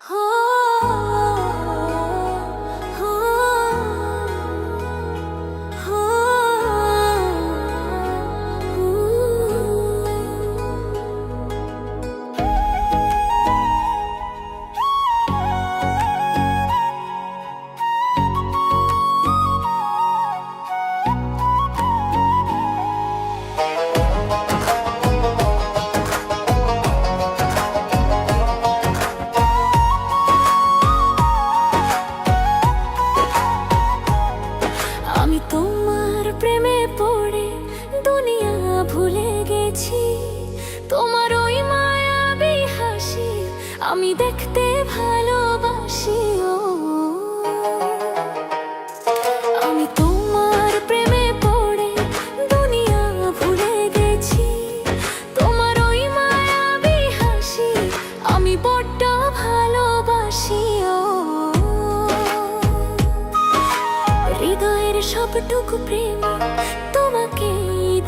আমি তোমার প্রেমে পড়ে দুনিয়া ভুলে গেছি। তোমার ওই মায়াবী হাসি আমি দেখতে ভালোবাসি। আমি তোমার প্রেমে পড়ে দুনিয়া ভুলে গেছি। তোমার ওই মায়াবী হাসি আমি বড্ড ভালোবাসি। হৃদয়ের সবটুকু প্রেম তোমাকে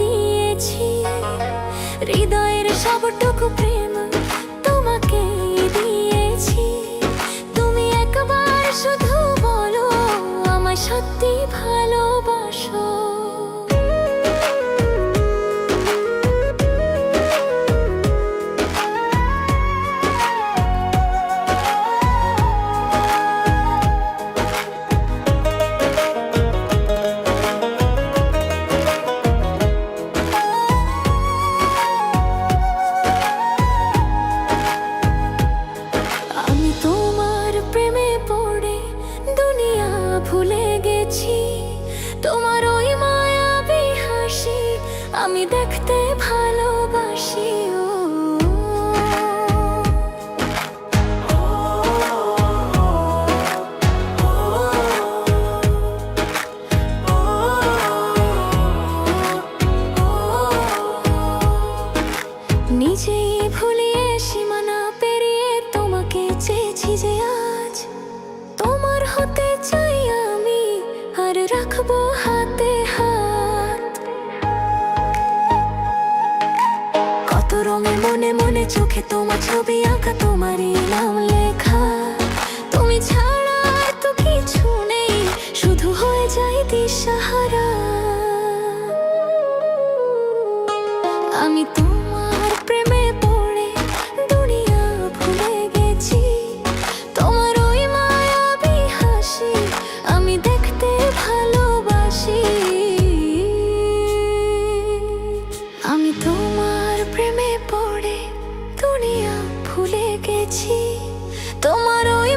দিয়েছি। হৃদয়ের সবটুকু প্রেম তোমাকে দিয়েছি। তুমি একবার শুধু বলো আমায় সত্যি ভালোবাসো। ভুলে গেছি তোমার ওই মায়াবী হাসি আমি দেখতে ভালোবাসি। নিজেই ভুলিয়ে সীমানা পেরিয়ে তোমাকে চেয়েছি যে আজ তোমার হতে চাই আমি আর রাখবো হাতে হাত। কত রঙে মনে মনে চোখে তোমার ছবি আঁকা, তোমারই নাম লেখা। তুমি ছাড়া আর তো কিছু নেই, শুধু হয়ে যায় দিশাহারা। আমি তোমার প্রেমে পড়ে দুনিয়া ভুলে গেছি। তোমার ওই মায়াবী হাসি আমি দেখতে ভালোবাসি। আমি তোমার প্রেমে পড়ে দুনিয়া ভুলে গেছি। তোমার ওই